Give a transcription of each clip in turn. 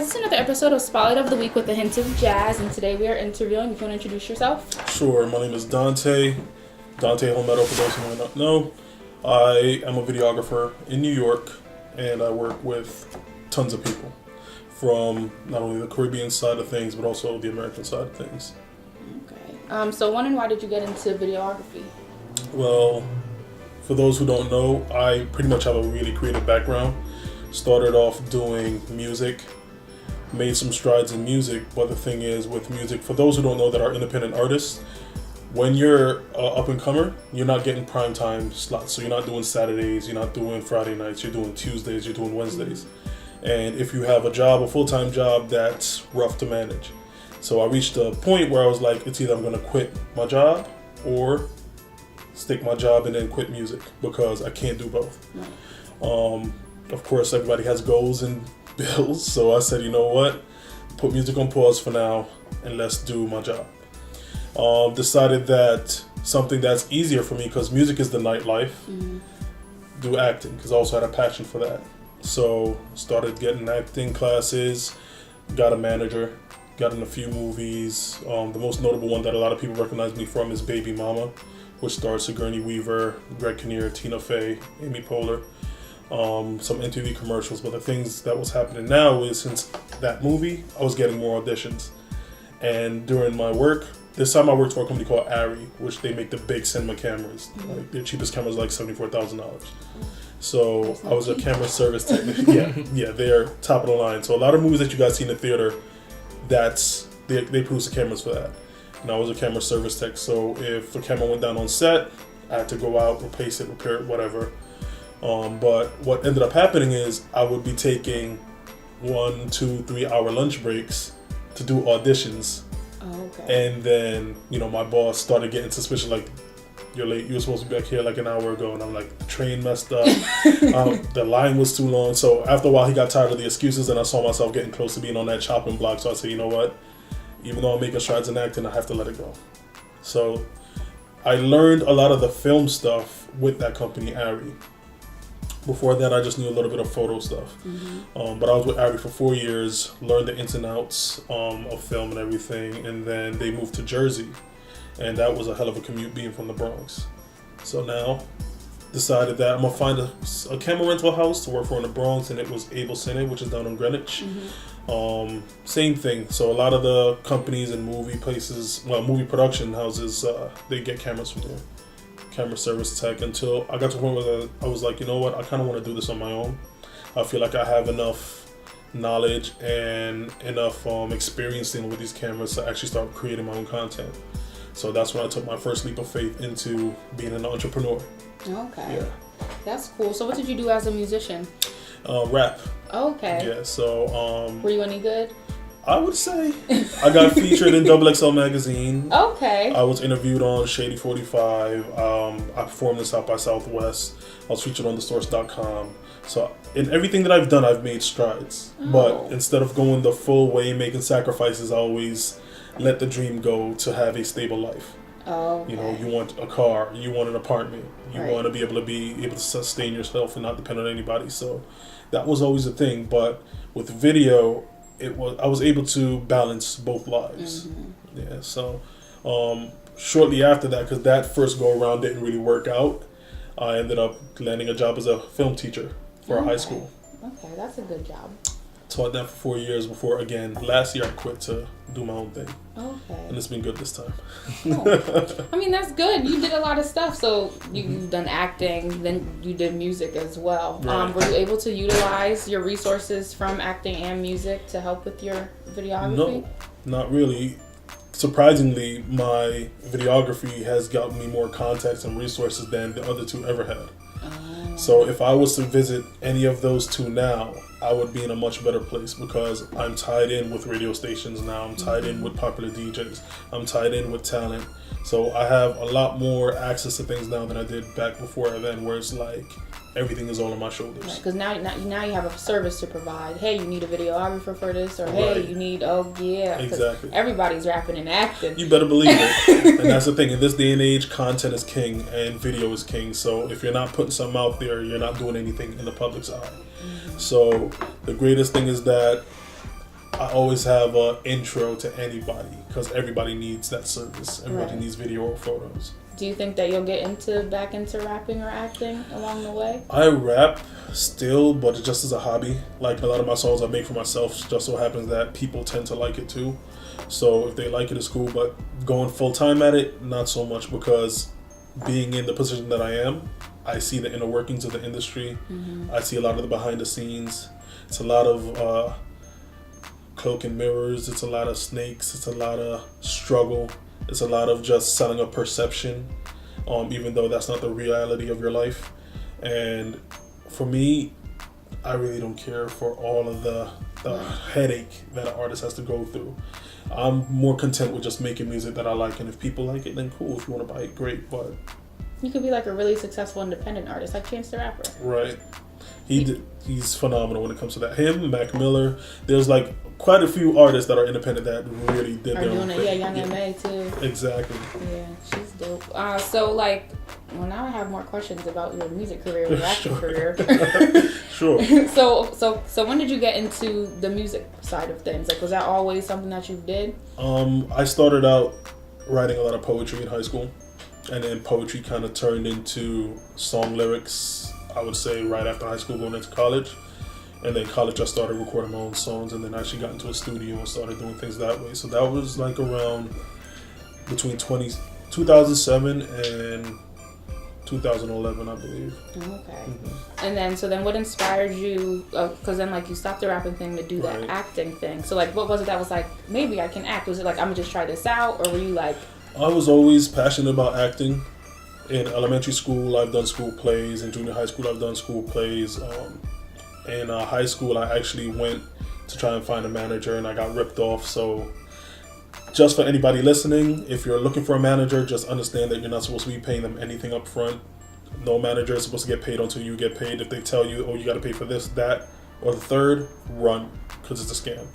guys, it's another episode of Spotlight of the Week with a hint of jazz, and today we are interviewing. If you want to introduce yourself? Sure, my name is Dante Helmeto, for those who might not know. I am a videographer in New York, and I work with tons of people from not only the Caribbean side of things, but also the American side of things. Okay. So when and why did you get into videography? Well, for those who don't know, I pretty much have a really creative background. Started off doing music, made some strides in music, but the thing is with music, for those who don't know that are independent artists, when you're up and comer, you're not getting prime time slots. So you're not doing Saturdays, you're not doing Friday nights, you're doing Tuesdays, you're doing Wednesdays. And if you have a full-time job, that's rough to manage. So I reached a point where I was like, it's either I'm gonna quit my job or stick my job and then quit music, because I can't do both. Of course, everybody has goals and bills, so I said, you know what, put music on pause for now and let's do my job. Decided that something that's easier for me, because music is the nightlife, do acting, because I also had a passion for that. So started getting acting classes, got a manager, got in a few movies. The most notable one that a lot of people recognize me from is Baby Mama, which stars Sigourney Weaver, Greg Kinnear, Tina Fey, Amy Poehler. Some MTV commercials, but the things that was happening now is, since that movie, I was getting more auditions. And during my work, this time I worked for a company called Arri, which they make the big cinema cameras. Like their cheapest camera is like $74,000. So I was a camera service technician. yeah, they're top of the line. So a lot of movies that you guys see in the theater, they produce the cameras for that. And I was a camera service tech. So if a camera went down on set, I had to go out, replace it, repair it, whatever. But what ended up happening is I would be taking 1, 2, 3 hour lunch breaks to do auditions. Okay. And then, my boss started getting suspicious, like, you're late, you were supposed to be back here like an hour ago. And I'm like, the train messed up, the line was too long. So after a while, he got tired of the excuses, and I saw myself getting close to being on that chopping block. So I said, you know what, even though I'm making strides in acting, I have to let it go. So I learned a lot of the film stuff with that company, Arri. Before that, I just knew a little bit of photo stuff. But I was with Arri for 4 years, learned the ins and outs of film and everything, and then they moved to Jersey. And that was a hell of a commute being from the Bronx. So now, decided that I'm going to find a camera rental house to work for in the Bronx, and it was Able Cine, which is down in Greenwich. Same thing. So a lot of the companies and movie production houses, they get cameras from there. Camera service tech, until I got to a point where I was like, you know what, I kind of want to do this on my own. I feel like I have enough knowledge and enough experience dealing with these cameras to actually start creating my own content. So that's when I took my first leap of faith into being an entrepreneur. Okay. Yeah. That's cool. So what did you do as a musician? Rap. Okay. Yeah, so... were you any good? I would say I got featured in XXL magazine. Okay. I was interviewed on Shady 45. I performed in South by Southwest. I was featured on thesource.com. So in everything that I've done, I've made strides. But instead of going the full way, making sacrifices, I always let the dream go to have a stable life. Okay. You want a car, you want an apartment, you want to be able to sustain yourself and not depend on anybody. So that was always a thing. But with video, I was able to balance both lives. Yeah. So shortly after that, because that first go around didn't really work out, I ended up landing a job as a film teacher for a high school. Okay, that's a good job. Taught that for 4 years before, again, last year I quit to do my own thing. Okay. And it's been good this time. Cool. I mean, that's good. You did a lot of stuff. So you've done acting, then you did music as well. Right. Were you able to utilize your resources from acting and music to help with your videography? No, not really. Surprisingly, my videography has gotten me more contacts and resources than the other two ever had. So if I was to visit any of those two now, I would be in a much better place, because I'm tied in with radio stations now. I'm tied in with popular DJs. I'm tied in with talent. So I have a lot more access to things now than I did back before then, where it's like everything is all on my shoulders. Because now you have a service to provide. Hey, you need a videographer for this, or hey, you need exactly. Everybody's rapping and acting. You better believe it. And that's the thing. In this day and age, content is king and video is king. So if you're not putting something out there, you're not doing anything in the public's eye. So the greatest thing is that I always have an intro to anybody because everybody needs that service. Everybody Right. needs video or photos. Do you think that you'll get back into rapping or acting along the way? I rap still, but it's just as a hobby. Like a lot of my songs I make for myself, just so happens that people tend to like it too. So if they like it, it's cool. But going full time at it, not so much, because being in the position that I am, I see the inner workings of the industry. I see a lot of the behind the scenes. It's a lot of cloak and mirrors. It's a lot of snakes. It's a lot of struggle. It's a lot of just selling a perception, even though that's not the reality of your life. And for me, I really don't care for all of the headache that an artist has to go through. I'm more content with just making music that I like, and if people like it, then cool. If you want to buy it, great. But You could be like a really successful independent artist, like Chance the Rapper. right, he's phenomenal when it comes to that. Him, Mac Miller. There's like quite a few artists that are independent that really did Are their own doing it, thing. yeah, Young M.A. too. Exactly. Yeah, she's dope. So like, well, now I have more questions about your music career, your acting career. Sure. So when did you get into the music side of things? Like, was that always something that you did? I started out writing a lot of poetry in high school, and then poetry kind of turned into song lyrics, I would say, right after high school, going into college. And then college, I started recording my own songs, and then actually got into a studio and started doing things that way. So that was like around between 2007 and 2011, I believe. Okay. And then what inspired you? Because then like you stopped the rapping thing to do that Right. acting thing. So like, what was it that was like, maybe I can act? Was it like, I'm gonna just try this out? Or were you like... I was always passionate about acting. In elementary school, I've done school plays. In junior high school, I've done school plays. In high school, I actually went to try and find a manager, and I got ripped off. So just for anybody listening, if you're looking for a manager, just understand that you're not supposed to be paying them anything up front. No manager is supposed to get paid until you get paid. If they tell you, oh, you got to pay for this, that, or the third, run, because it's a scam.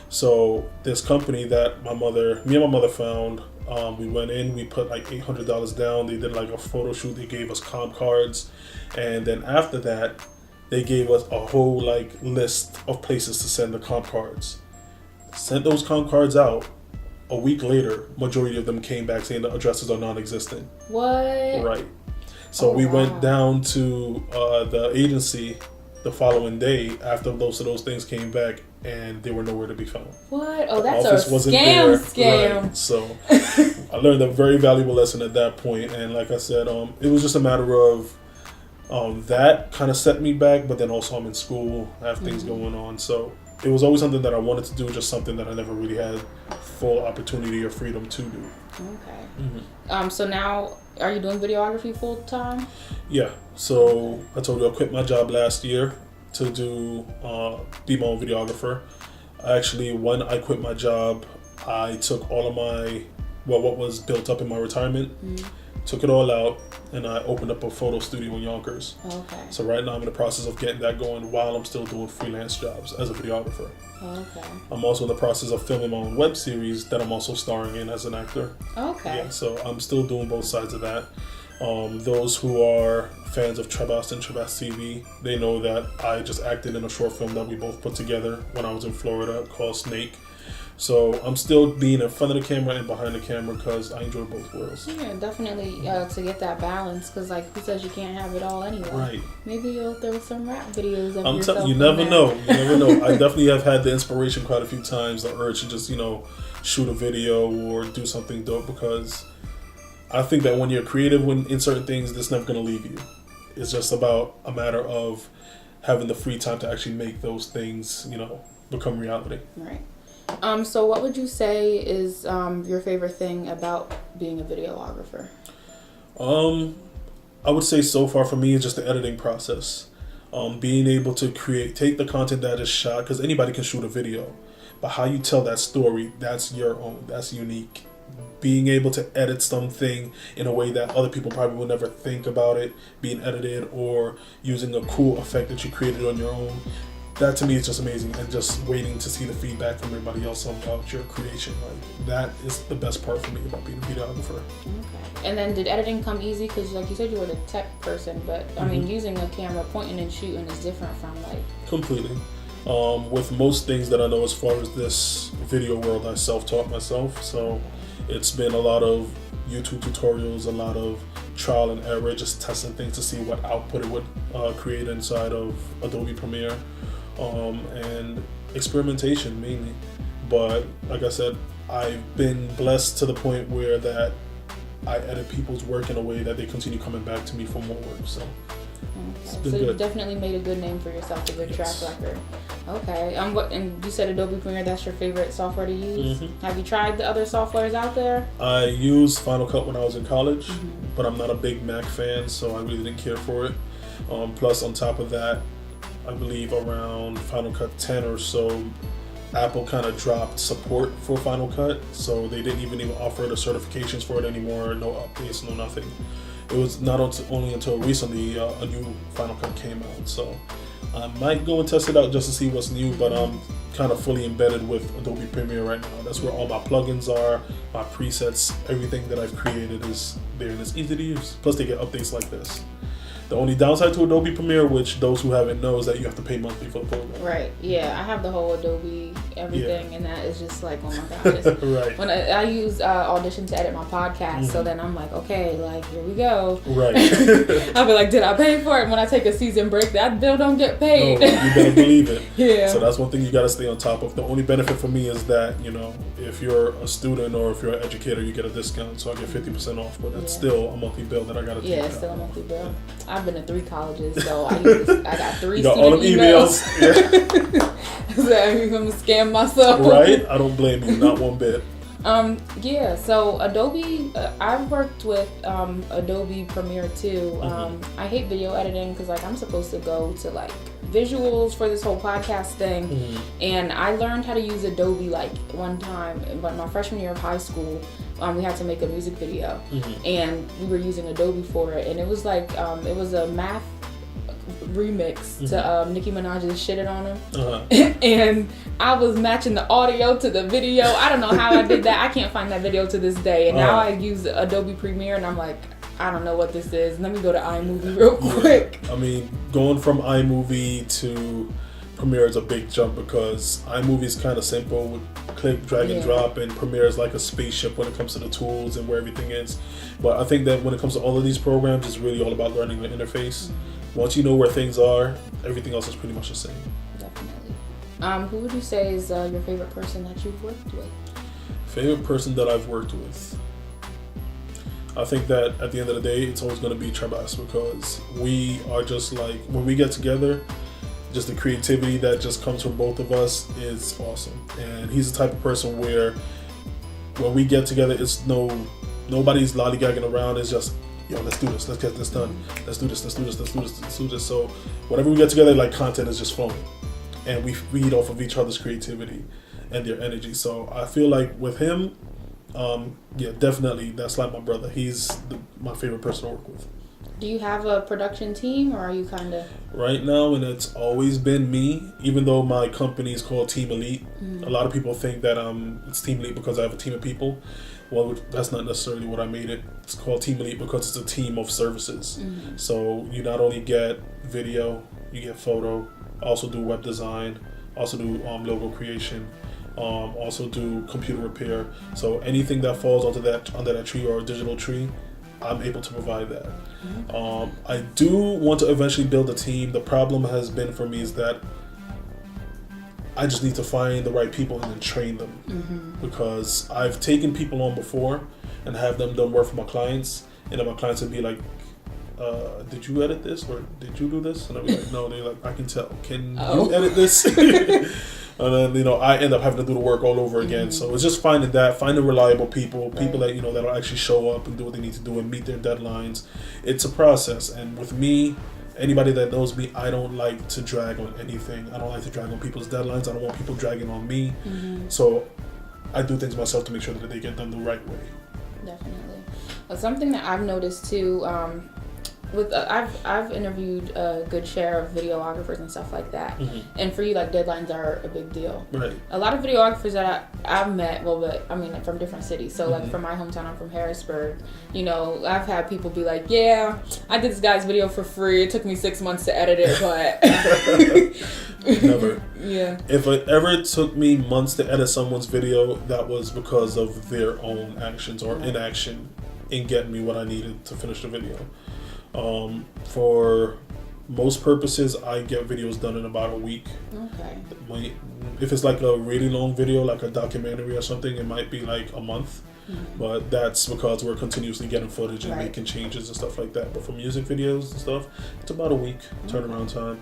So this company that me and my mother found, we went in, we put like $800 down. They did like a photo shoot. They gave us comp cards. And then after that, they gave us a whole like list of places to send the comp cards. Sent those comp cards out. A week later, majority of them came back saying the addresses are non-existent. What? Right. So we went down to the agency the following day after most of those things came back, and they were nowhere to be found. What? Oh, The that's office a wasn't scam. there. Right. So I learned a very valuable lesson at that point, and like I said, it was just a matter of that kind of set me back, but then also I'm in school, I have things going on, so it was always something that I wanted to do, just something that I never really had full opportunity or freedom to do. Okay. So now, are you doing videography full time? Yeah. So I told you I quit my job last year to be my own videographer. Actually, when I quit my job, I took all of what was built up in my retirement, took it all out, and I opened up a photo studio in Yonkers. Okay. So right now I'm in the process of getting that going while I'm still doing freelance jobs as a videographer. Okay. I'm also in the process of filming my own web series that I'm also starring in as an actor. Okay. Yeah, so I'm still doing both sides of that. Those who are fans of Trebas and Trebas TV, they know that I just acted in a short film that we both put together when I was in Florida called Snake. So I'm still being in front of the camera and behind the camera because I enjoy both worlds. Yeah, definitely to get that balance, because like who says you can't have it all anyway? Right. Maybe you'll throw some rap videos of I'm yourself. telling you, never know. You never know. I definitely have had the inspiration quite a few times, the urge to just, shoot a video or do something dope, because I think that when you're creative in certain things, that's never going to leave you. It's just about a matter of having the free time to actually make those things, become reality. Right. So what would you say is your favorite thing about being a videographer? I would say so far for me is just the editing process. Being able to take the content that is shot, because anybody can shoot a video, but how you tell that story, that's your own, that's unique. Being able to edit something in a way that other people probably will never think about it being edited, or using a cool effect that you created on your own. That to me is just amazing, and just waiting to see the feedback from everybody else about your creation. Like, that is the best part for me about being a videographer. Okay. And then did editing come easy? Because like you said, you were the tech person, but I mean, using a camera, pointing and shooting is different from like... Completely. With most things that I know as far as this video world, I self-taught myself. So it's been a lot of YouTube tutorials, a lot of trial and error, just testing things to see what output it would create inside of Adobe Premiere, and experimentation mainly. But like I said, I've been blessed to the point where that I edit people's work in a way that they continue coming back to me for more work. So it's been good. You definitely made a good name for yourself, a good track record. Okay. And you said Adobe Premiere, that's your favorite software to use? Mm-hmm. Have you tried the other softwares out there? I used Final Cut when I was in college, but I'm not a big Mac fan, so I really didn't care for it. Plus, on top of that, I believe around Final Cut 10 or so, Apple kind of dropped support for Final Cut, so they didn't even offer the certifications for it anymore, no updates, no nothing. It was not only until recently a new Final Cut came out, so I might go and test it out just to see what's new, but I'm kind of fully embedded with Adobe Premiere right now. That's where all my plugins are, my presets, everything that I've created is there, and it's easy to use. Plus they get updates like this. The only downside to Adobe Premiere, which those who haven't know, is that you have to pay monthly for the program. Right. Yeah, I have the whole Adobe everything, and that is just like, oh my gosh. Right. When I use Audition to edit my podcast, so then I'm like, okay, like here we go. Right. I'll be like, did I pay for it? And when I take a season break, that bill don't get paid. No, you better believe it. Yeah. So that's one thing you got to stay on top of. The only benefit for me is that, if you're a student or if you're an educator, you get a discount, so I get 50% off. But that's still a monthly bill that I got to take. Yeah, it's still a monthly bill. I've been to 3 colleges, so I got 3 you got student all them emails. So I'm gonna scam myself. Right? I don't blame you, not one bit. Yeah, so Adobe, I've worked with Adobe Premiere too. I hate video editing because like I'm supposed to go to like visuals for this whole podcast thing, and I learned how to use Adobe like one time, but my freshman year of high school, we had to make a music video, and we were using Adobe for it, and it was like it was a math remix to Nicki Minaj's Shit It On Him, and I was matching the audio to the video. I don't know how I did that. I can't find that video to this day, and now I use Adobe Premiere, and I'm like, I don't know what this is. Let me go to iMovie real quick. I mean, going from iMovie to Premiere is a big jump because iMovie is kind of simple with click, drag, and drop, and Premiere is like a spaceship when it comes to the tools and where everything is. But I think that when it comes to all of these programs, it's really all about learning the interface. Once you know where things are, everything else is pretty much the same. Definitely. Who would you say is your favorite person that you've worked with? Favorite person that I've worked with? I think that at the end of the day, it's always going to be Trebas, because we are just like, when we get together, just the creativity that just comes from both of us is awesome. And he's the type of person where when we get together, it's nobody's lollygagging around. It's just, yo, let's do this. Let's get this done. Let's do this. Let's do this. Let's do this. Let's do this. So whenever we get together, like, content is just flowing, and we feed off of each other's creativity and their energy. So I feel like with him, yeah, definitely, that's like my brother. He's my favorite person to work with. Do you have a production team, or are you kind of... Right now, and it's always been me, even though my company is called Team Elite. A lot of people think that it's Team Elite because I have a team of people. Well, that's not necessarily what I made it. It's called Team Elite because it's a team of services. So you not only get video, you get photo, also do web design, also do logo creation, also do computer repair. So anything that falls under that tree or a digital tree, I'm able to provide that. I do want to eventually build a team. The problem has been for me is that I just need to find the right people and then train them. Because I've taken people on before and have them done work for my clients, and then my clients would be like, did you edit this, or did you do this? And I'd be like, no. They're like, I can tell. Can you edit this? And then, I end up having to do the work all over again. So it's just finding reliable people, people that, that'll actually show up and do what they need to do and meet their deadlines. It's a process. And with me, anybody that knows me, I don't like to drag on anything. I don't like to drag on people's deadlines. I don't want people dragging on me. So I do things myself to make sure that they get done the right way. Definitely. Well, something that I've noticed too, with I've interviewed a good share of videographers and stuff like that, and for you, like, deadlines are a big deal. Right. A lot of videographers that I've met, but I mean, like, from different cities. So like from my hometown, I'm from Harrisburg. You know, I've had people be like, "Yeah, I did this guy's video for free. It took me 6 months to edit it, but." Never. Yeah. If it ever took me months to edit someone's video, that was because of their own actions or inaction in getting me what I needed to finish the video. For most purposes, I get videos done in about a week. Okay. If it's like a really long video, like a documentary or something, it might be like a month. But that's because we're continuously getting footage and making changes and stuff like that. But for music videos and stuff, it's about a week turnaround time.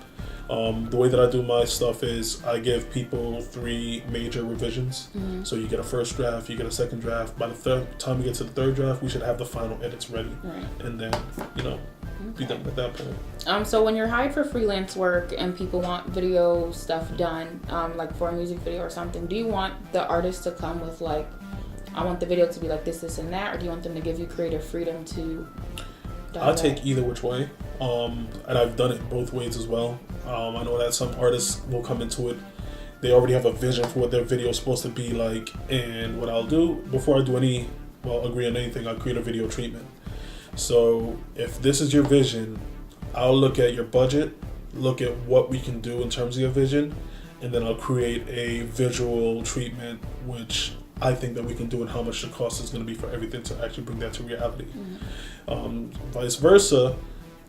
The way that I do my stuff is I give people 3 major revisions. So you get a first draft, you get a second draft. By the third time we get to the third draft, we should have the final edits ready. And then, you know, be done at that point. So when you're hired for freelance work and people want video stuff done, like for a music video or something, do you want the artist to come with like, I want the video to be like this, this, and that, or do you want them to give you creative freedom to direct? I'll take either which way, and I've done it both ways as well. I know that some artists will come into it, they already have a vision for what their video is supposed to be like, and what I'll do, before I do agree on anything, I'll create a video treatment. So if this is your vision, I'll look at your budget, look at what we can do in terms of your vision, and then I'll create a visual treatment, which I think that we can do and how much the cost is going to be for everything to actually bring that to reality. Vice versa,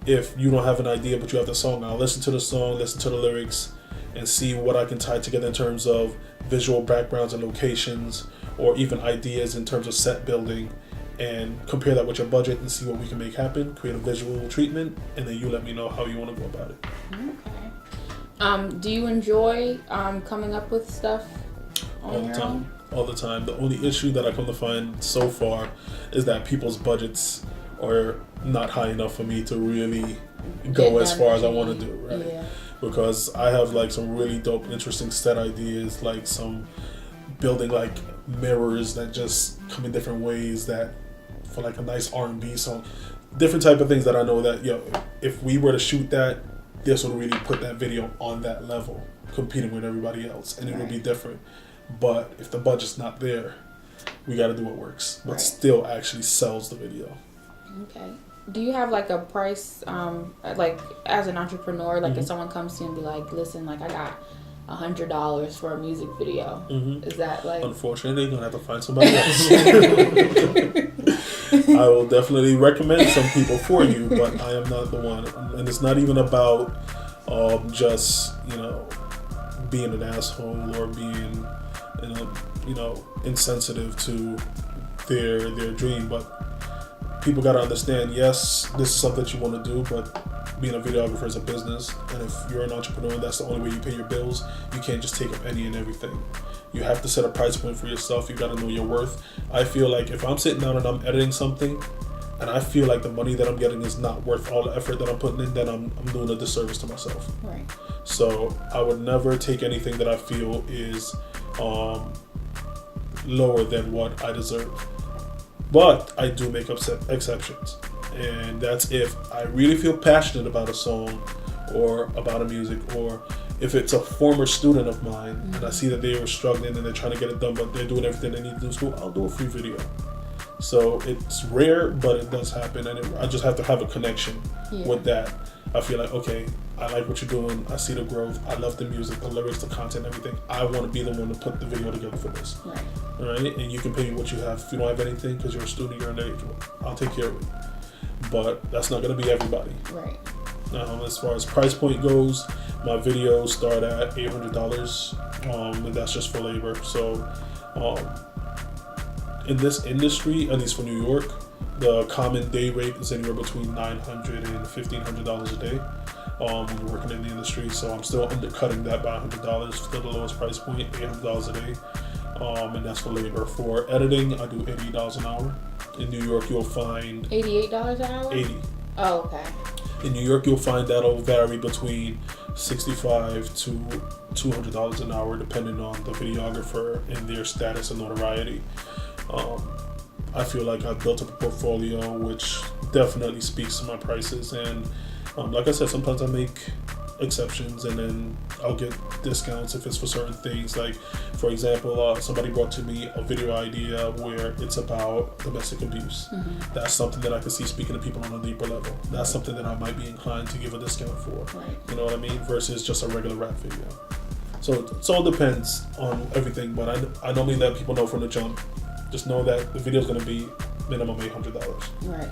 if you don't have an idea but you have the song, I'll listen to the song, listen to the lyrics, and see what I can tie together in terms of visual backgrounds and locations, or even ideas in terms of set building, and compare that with your budget and see what we can make happen, create a visual treatment, and then you let me know how you want to go about it. Okay. Do you enjoy coming up with stuff on your own? All the time. The only issue that I come to find so far is that people's budgets are not high enough for me to really go as far as I want to do, right? Yeah. Because I have like some really dope, interesting set ideas, like some building like mirrors that just come in different ways, that for like a nice R&B song, different type of things that I know that, if we were to shoot that, this would really put that video on that level, competing with everybody else, and it would be different. But if the budget's not there, we got to do what works, but still actually sells the video. Okay. Do you have like a price, like as an entrepreneur, like if someone comes to you and be like, listen, like I got $100 for a music video, is that like... Unfortunately, you're going to have to find somebody else. I will definitely recommend some people for you, but I am not the one. And it's not even about just, being an asshole or being... insensitive to their dream, but people got to understand, yes, this is something that you want to do, but being a videographer is a business, and if you're an entrepreneur and that's the only way you pay your bills, you can't just take up any and everything. You have to set a price point for yourself. You got to know your worth. I feel like if I'm sitting down and I'm editing something and I feel like the money that I'm getting is not worth all the effort that I'm putting in, then I'm doing a disservice to myself. Right. So I would never take anything that I feel is lower than what I deserve. But I do make exceptions. And that's if I really feel passionate about a song or about a music, or if it's a former student of mine and I see that they were struggling and they're trying to get it done, but they're doing everything they need to do in school, I'll do a free video. So it's rare, but it does happen, and I just have to have a connection with that. I feel like, okay, I like what you're doing. I see the growth. I love the music, the lyrics, the content, everything. I want to be the one to put the video together for this. Right. All right? And you can pay me what you have. If you don't have anything, because you're a student, you're underage, I'll take care of it. But that's not going to be everybody. Right. As far as price point goes, my videos start at $800, and that's just for labor. So in this industry, at least for New York, the common day rate is anywhere between $900 and $1,500 a day when you're working in the industry. So I'm still undercutting that by $100, still the lowest price point, $800 a day, and that's for labor. For editing, I do $80 an hour. In New York, you'll find $88 an hour? 80. Oh, okay. In New York, you'll find that'll vary between $65 to $200 an hour, depending on the videographer and their status and notoriety. I feel like I've built up a portfolio which definitely speaks to my prices. And like I said, sometimes I make exceptions, and then I'll get discounts if it's for certain things. Like, for example, somebody brought to me a video idea where it's about domestic abuse. That's something that I could see speaking to people on a deeper level. That's something that I might be inclined to give a discount for. You know what I mean? Versus just a regular rap video. So it all depends on everything, but I normally let people know from the jump. Just know that the video is going to be minimum $800. Right.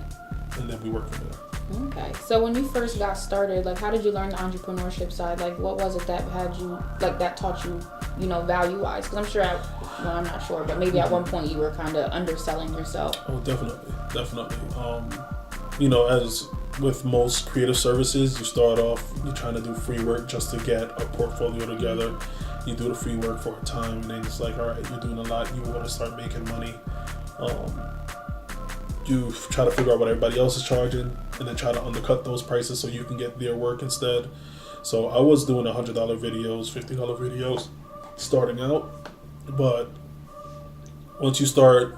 And then we work from there. Okay. So when you first got started, like, how did you learn the entrepreneurship side? Like, what was it that had you, like, that taught you, you know, value-wise? Because I'm sure, I'm not sure, but maybe at one point you were kind of underselling yourself. Oh, definitely. You know, as with most creative services, you start off, you're trying to do free work just to get a portfolio together. You do the free work for a time, and then it's like, all right, you're doing a lot, you want to start making money. You try to figure out what everybody else is charging, and then try to undercut those prices so you can get their work instead. So I was doing $100 videos, $50 videos starting out, but once you start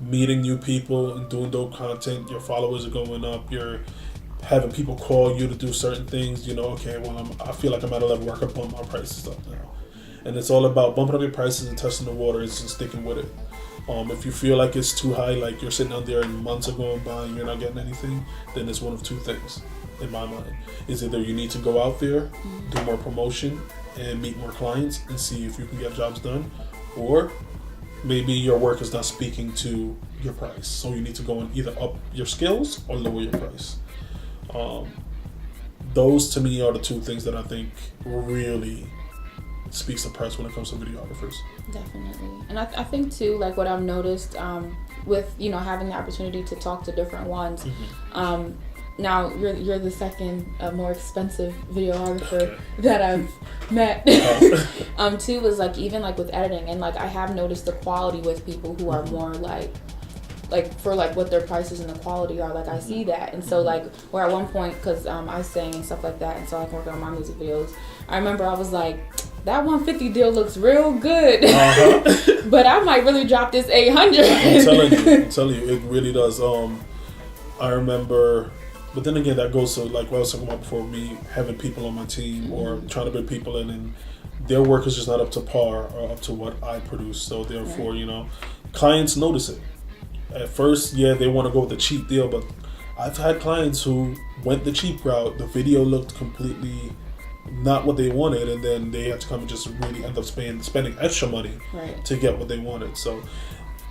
meeting new people and doing dope content, your followers are going up, you're having people call you to do certain things, you know, okay, well, I feel like I'm at a level where I can bump my prices up now. And it's all about bumping up your prices and testing the waters and sticking with it. If you feel like it's too high, like you're sitting out there and months are going by and you're not getting anything, then it's one of two things in my mind. Is either you need to go out there, do more promotion, and meet more clients and see if you can get jobs done, or maybe your work is not speaking to your price. So you need to go and either up your skills or lower your price. Those to me are the two things that I think really speaks to price when it comes to videographers. Definitely. And I think too, like what I've noticed with, you know, having the opportunity to talk to different ones, now you're the second more expensive videographer that I've met. Too was like, even like with editing, and like I have noticed the quality with people who are more like for like what their prices and the quality are, like I see that. And so like where at one point, because I sing and stuff like that, and so I can work on my music videos, I remember I was like, that 150 deal looks real good, but I might really drop this 800. I'm telling you, it really does. I remember, but then again, that goes to like what I was talking about before, me having people on my team or trying to bring people in, and their work is just not up to par or up to what I produce. So therefore, you know, clients notice it. At first, yeah, they want to go with the cheap deal, but I've had clients who went the cheap route. The video looked completely not what they wanted, and then they had to come and just really end up spending extra money to get what they wanted. So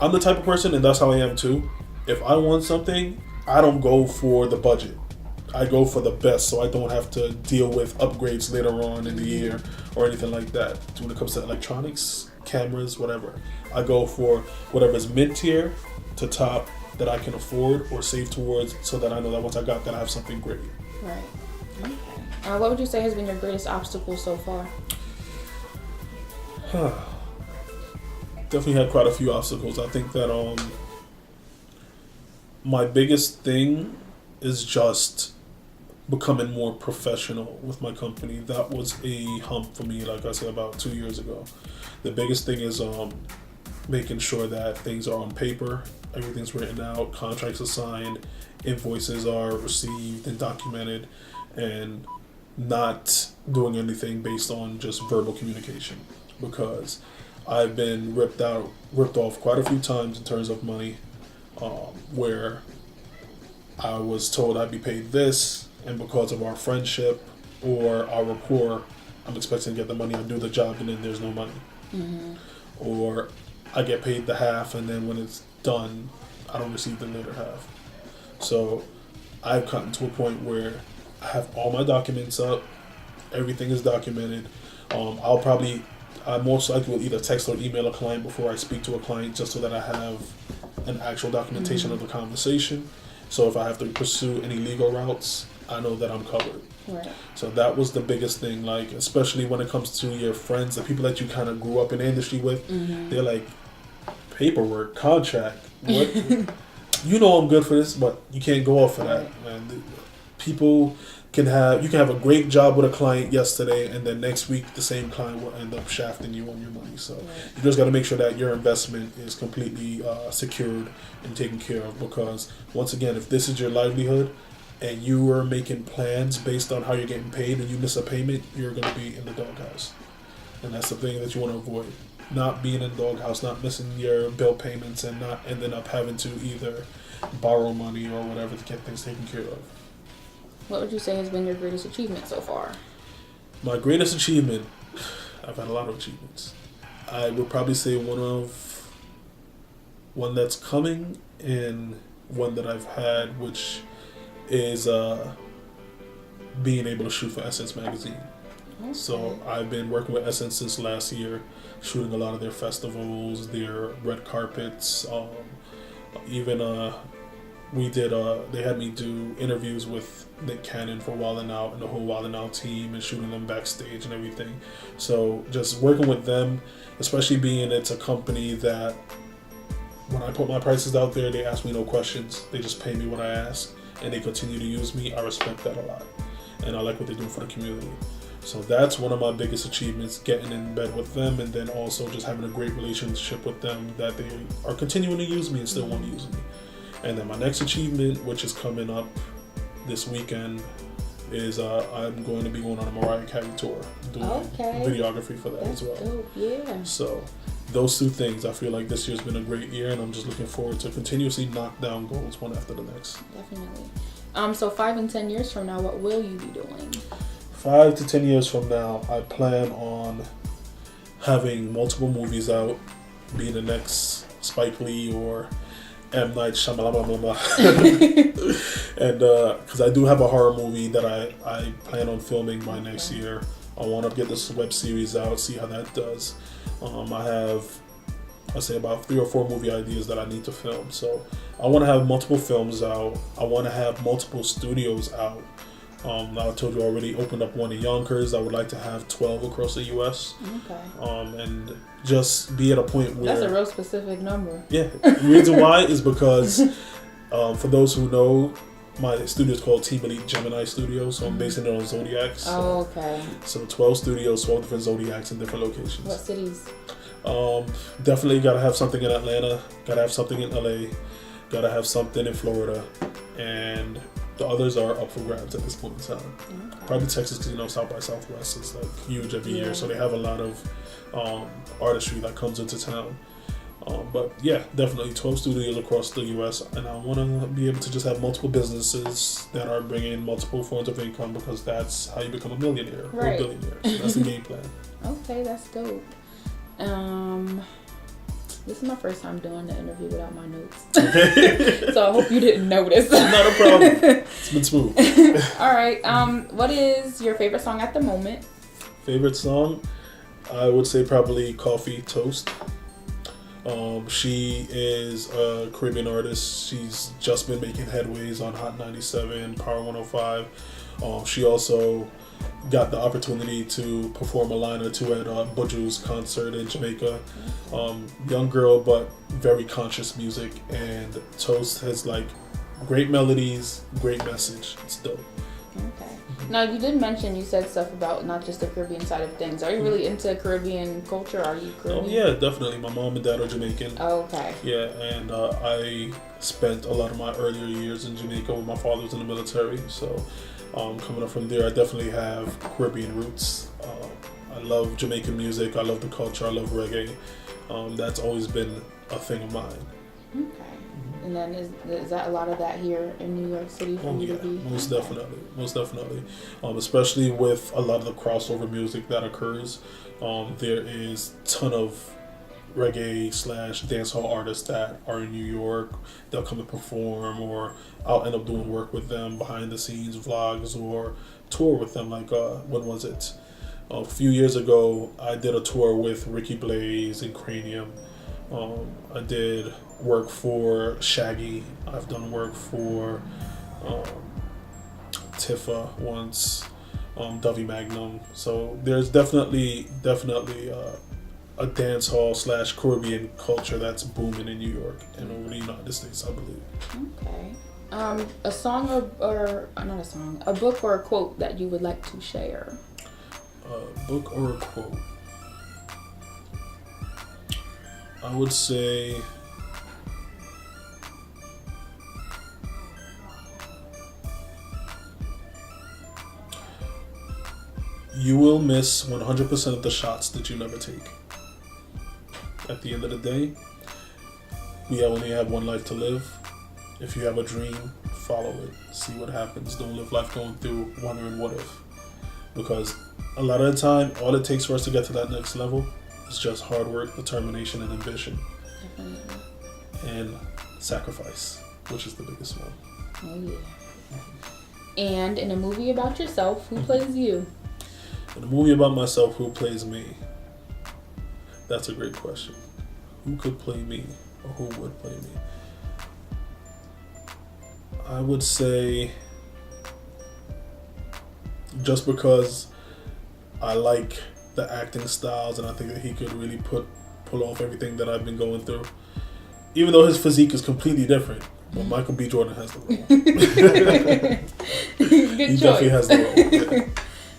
I'm the type of person, and that's how I am too. If I want something, I don't go for the budget. I go for the best, so I don't have to deal with upgrades later on in the year or anything like that. When it comes to electronics, cameras, whatever, I go for whatever's mid-tier to top that I can afford or save towards, so that I know that once I got that, I have something great. Right. Okay. What would you say has been your greatest obstacle so far? Definitely had quite a few obstacles. I think that my biggest thing is just becoming more professional with my company. That was a hump for me, like I said, about 2 years ago. The biggest thing is making sure that things are on paper, everything's written out, contracts are signed, invoices are received and documented, and not doing anything based on just verbal communication, because I've been ripped off quite a few times in terms of money, where I was told I'd be paid this, and because of our friendship or our rapport, I'm expecting to get the money, I do the job, and then there's no money. Or I get paid the half, and then when it's done, I don't receive the later half. So I've gotten to a point where I have all my documents up, everything is documented. I most likely will either text or email a client before I speak to a client, just so that I have an actual documentation of the conversation. So if I have to pursue any legal routes, I know that I'm covered. Right. So that was the biggest thing, like, especially when it comes to your friends, the people that you kind of grew up in the industry with, they're like, paperwork, contract, what? You know I'm good for this, but you can't go off for that, man. People you can have a great job with a client yesterday, and then next week the same client will end up shafting you on your money. So you just got to make sure that your investment is completely secured and taken care of, because once again, if this is your livelihood and you are making plans based on how you're getting paid and you miss a payment, you're going to be in the doghouse. And that's the thing that you want to avoid. Not being in the doghouse, not missing your bill payments, and not ending up having to either borrow money or whatever to get things taken care of. What would you say has been your greatest achievement so far? My greatest achievement, I've had a lot of achievements. I would probably say one that's coming, and one that I've had, which is being able to shoot for Essence magazine. Okay. So I've been working with Essence since last year, shooting a lot of their festivals, their red carpets. Even we did. They had me do interviews with Nick Cannon for Wild 'N Out and the whole Wild 'N Out team, and shooting them backstage and everything. So just working with them, especially being it's a company that when I put my prices out there, they ask me no questions. They just pay me what I ask, and they continue to use me. I respect that a lot, and I like what they do for the community. So that's one of my biggest achievements, getting in bed with them, and then also just having a great relationship with them, that they are continuing to use me and still want to use me. And then my next achievement, which is coming up this weekend, is I'm going to be going on a Mariah Carey tour, doing videography for that as well. Dope, yeah. So those two things, I feel like this year's been a great year, and I'm just looking forward to continuously knock down goals one after the next. Definitely. So 5 and 10 years from now, what will you be doing? 5 to 10 years from now, I plan on having multiple movies out, being the next Spike Lee or M. Night Shyamalan. And because I do have a horror movie that I plan on filming by next year. I want to get this web series out, see how that does. I have, I'd say, about 3 or 4 movie ideas that I need to film. So I want to have multiple films out. I want to have multiple studios out. I told you I already opened up one in Yonkers. I would like to have 12 across the U.S. Okay. And just be at a point where... That's a real specific number. Yeah. The reason why is because, for those who know, my studio is called Team Elite Gemini Studio, so I'm basing it on zodiacs. So, oh, okay. So 12 studios, 12 different zodiacs in different locations. What cities? Definitely got to have something in Atlanta, got to have something in LA, got to have something in Florida, and... the others are up for grabs at this point in time. Okay. Probably Texas, because South by Southwest is like huge every year, so they have a lot of artistry that comes into town. But yeah, definitely 12 studios across the U.S. and I want to be able to just have multiple businesses that are bringing multiple forms of income, because that's how you become a millionaire or a billionaire. So that's the game plan. Okay, that's dope. This is my first time doing the interview without my notes. Okay. So I hope you didn't notice. Not a problem. It's been smooth. All right. What is your favorite song at the moment? Favorite song? I would say probably Coffee Toast. She is a Caribbean artist. She's just been making headways on Hot 97, Power 105. She also got the opportunity to perform a line or two at Buju's concert in Jamaica. Young girl, but very conscious music, and Toast has like great melodies, great message. It's dope. Okay. Now you did mention, you said stuff about not just the Caribbean side of things. Are you really into Caribbean culture? Are you Caribbean? Oh yeah, definitely. My mom and dad are Jamaican. Oh, okay. Yeah, and I spent a lot of my earlier years in Jamaica when my father was in the military. So coming up from there, I definitely have Caribbean roots. I love Jamaican music. I love the culture. I love reggae. That's always been a thing of mine. Okay. And then is that a lot of that here in New York City for you to be? Most definitely. Especially with a lot of the crossover music that occurs. There is a ton of reggae / dancehall artists that are in New York. They'll come and perform, or I'll end up doing work with them, behind the scenes vlogs, or tour with them. Like when was it? A few years ago, I did a tour with Ricky Blaze and Cranium. I did work for Shaggy. I've done work for Tifa once, Dovey Magnum. So there's definitely a dancehall / Caribbean culture that's booming in New York and over the United States, I believe. Okay. A song or not a song, a book or a quote that you would like to share. A book or a quote. I would say you will miss 100% of the shots that you never take. At the end of the day, we only have one life to live. If you have a dream, follow it. See what happens. Don't live life going through wondering what if. Because a lot of the time, all it takes for us to get to that next level is just hard work, determination, and ambition. Definitely. And sacrifice, which is the biggest one. Oh, yeah. And in a movie about yourself, who plays you? In a movie about myself, who plays me? That's a great question. Who could play me? Or who would play me? I would say, just because I like the acting styles and I think that he could really pull off everything that I've been going through. Even though his physique is completely different, but Michael B. Jordan has the role. Good He choice. definitely has the role. Yeah.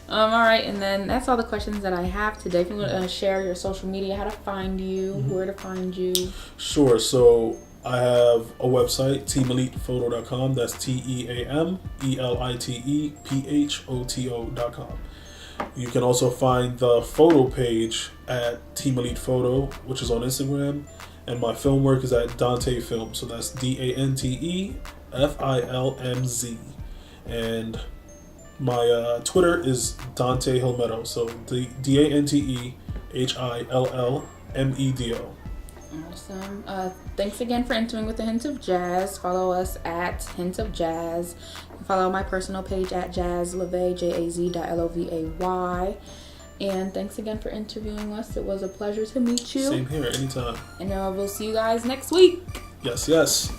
All right, and then that's all the questions that I have today. If you want to share your social media, how to find you, where to find you. Sure. So I have a website, teamelitephoto.com. That's TeamelitePhoto.com. You can also find the photo page at Team Elite Photo, which is on Instagram. And my film work is at DanteFilmz. So that's DanteFilmz. And my Twitter is Dante Hilmedo. So DanteHillmedo. Awesome. Thanks again for entering with the Hint of Jazz. Follow us at Hint of Jazz. Follow my personal page at JazzLovay, JAZ.LOVAY. And thanks again for interviewing us. It was a pleasure to meet you. Same here, anytime. And we'll see you guys next week. Yes, yes.